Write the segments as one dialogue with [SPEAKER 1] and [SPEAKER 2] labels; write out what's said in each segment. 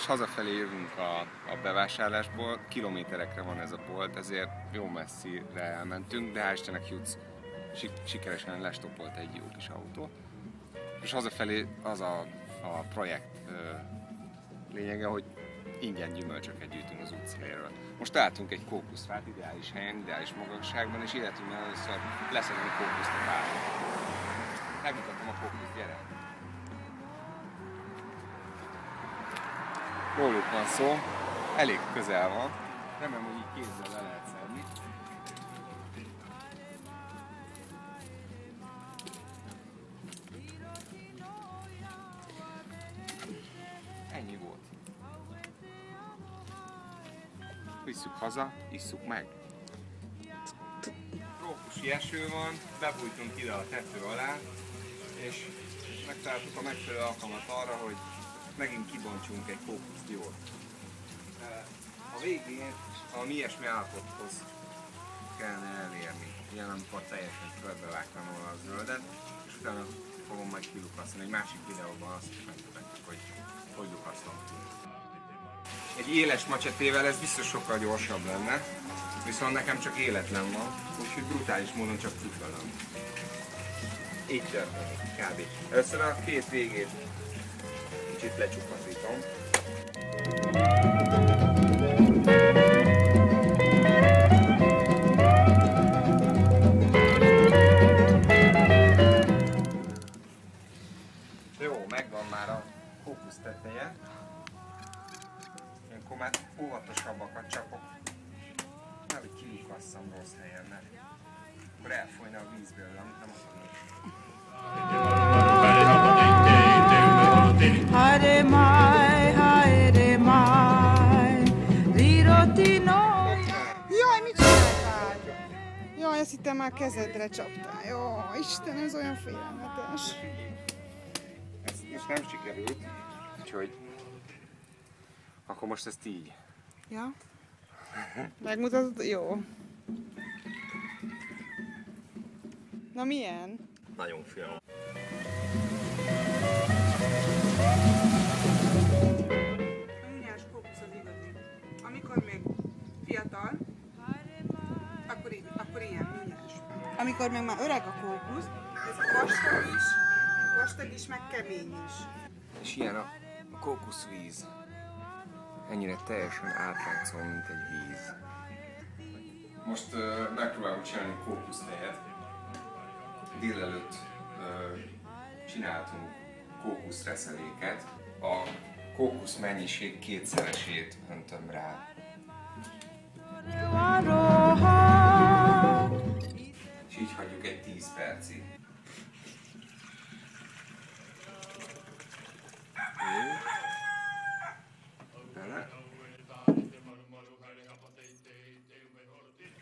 [SPEAKER 1] most hazafelé jövünk a bevásárlásból, kilométerekre van ez a bolt, ezért jó messzire elmentünk, de hál' Istennek jutsz sikeresen lestoppolt egy jó kis autó. És hazafelé az a projekt lényege, hogy ingyen gyümölcsöket gyűjtünk az utcáról. Most találtunk egy kókuszfát ideális helyen, ideális magasságban, és életünkben először leszedni kókuszt a fáról. Megmutatom a kókuszt, gyere! Róluk van szó, elég közel van, remélem, hogy így kézzel le lehet szedni. Ennyi volt. Visszük haza, isszuk meg. Trópusi eső van, bebújtunk ide a tető alá, és megtaláltuk a megfelelő alkalmat arra, hogy megint kibontsunk egy kókuszt jól. A végén valami ilyesmi állapothoz kellene elérni, ilyen amikor teljesen körbevágtam volna a zöldet, és utána fogom majd kilukasztani. Egy másik videóban azt is megmutatjuk, hogy lukasztom ki. Egy éles macsetével ez biztos sokkal gyorsabb lenne, viszont nekem csak életlen van, úgyhogy brutális módon csak futlalom. Így történik, kb. Először a két végét kicsit lecsupaszítom. Jó, megvan már a kókusz teteje. Ilyenkor már óvatosabbakat csapok. Nehogy kilukasszam rossz helyen, mert akkor elfolyna a vízből, amit nem akarok.
[SPEAKER 2] Hare mai, lirotino. Jaj, mit csináltál? Jaj, azt hittem már kezedre csaptál. Jó, Isten, ez olyan félelmetes.
[SPEAKER 1] Ez nem sikerült, úgyhogy akkor most ezt így.
[SPEAKER 2] Ja? Megmutatod? Jó. Na milyen?
[SPEAKER 1] Nagyon finom.
[SPEAKER 2] A nyúnyás kókusz az igazi. Amikor még fiatal, akkor ilyen nyúnyás. Amikor meg már öreg a kókusz, ez vastag is, meg kemény is.
[SPEAKER 1] És ilyen a kókuszvíz. Ennyire teljesen átlátszó, mint egy víz. Most megpróbálom csinálni kókusztejet. Délelőtt csináltunk kókuszreszeléket. A kókusz mennyiség kétszeresét öntöm rá. És így hagyjuk egy 10 percig.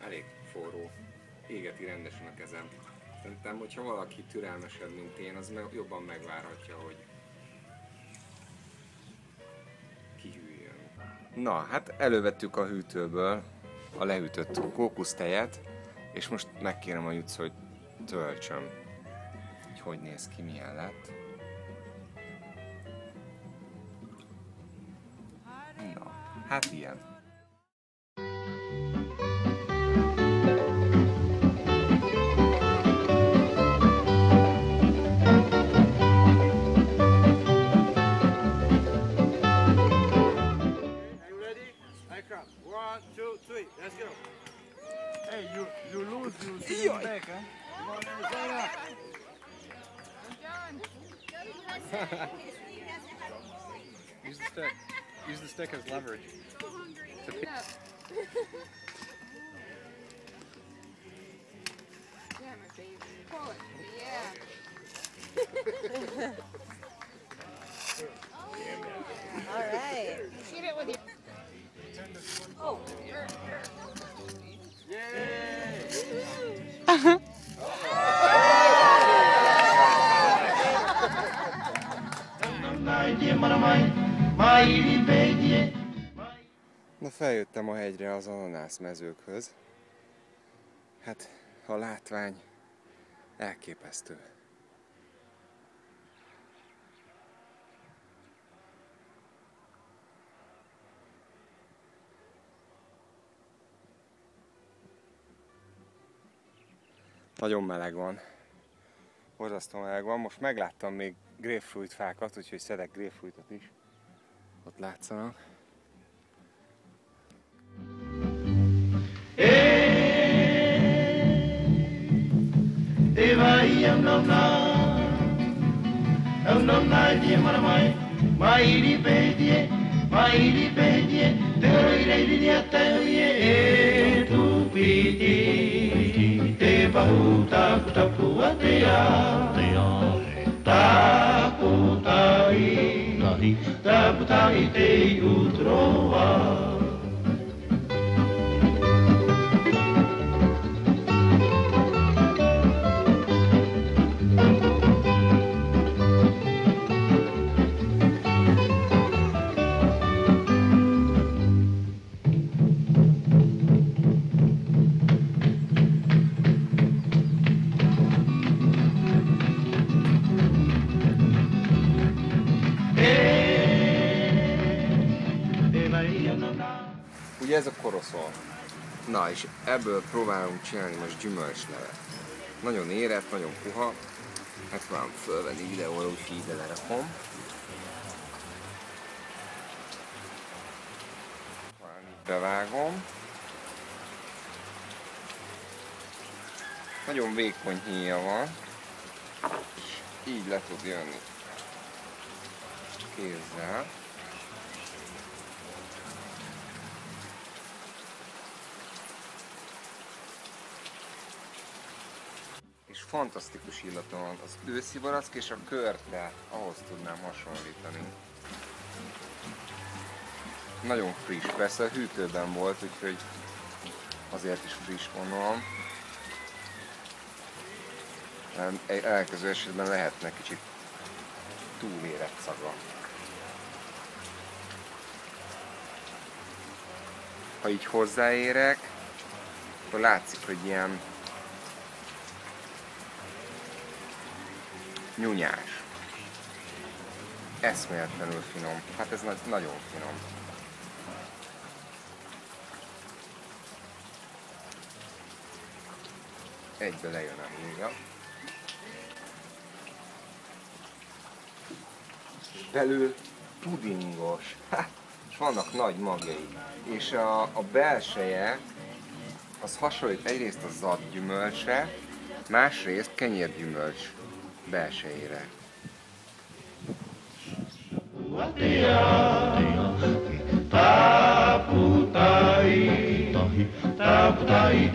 [SPEAKER 1] Elég forró. Égeti rendesen a kezem. Szerintem, hogyha valaki türelmesebb, mint én, az jobban megvárhatja, hogy kihűljön. Na, hát elővettük a hűtőből a lehűtött kókusztejet, és most megkérem a Juc, hogy töltsöm, hogy néz ki, milyen lett. Na, hát ilyen.
[SPEAKER 3] One, two, three, let's go. Hey, you lose, you see him back, huh? Come on, Arizona.
[SPEAKER 4] Use the stick as leverage.
[SPEAKER 5] Yeah, my baby. Pull it. Yeah. All right. Shoot it with your. Oh.
[SPEAKER 1] Na, feljöttem a hegyre az ananászmezőkhöz. Hát a látvány elképesztő. Nagyon meleg van. Borzasztó meleg van. Most megláttam még grapefruit fákat, úgyhogy szedek grapefruitot is. Ott látszanak. Ugye ez a koroszol. Na és ebből próbálunk csinálni most gyümölcslevet. Nagyon érett, nagyon puha. Megpróbálom fölvenni videóra, úgyhogy ide lerakom. Bevágom. Nagyon vékony híja van. És így le tud jönni kézzel. És fantasztikus illata van. Az őszi barack és a körte, ahhoz tudnám hasonlítani. Nagyon friss, persze a hűtőben volt, úgyhogy azért is friss gondolom. Ellenkező esetben lehetne kicsit túlérett szaga. Ha így hozzáérek, akkor látszik, hogy ilyen nyúnyás. Eszméletlenül finom. Hát ez nagyon finom. Egybe lejön a híga. Belül pudingos. És vannak nagy magjai. És a belseje az hasonlít egyrészt a zattgyümölcsre, másrészt kenyérgyümölcs belsejére. Taputai, taputai,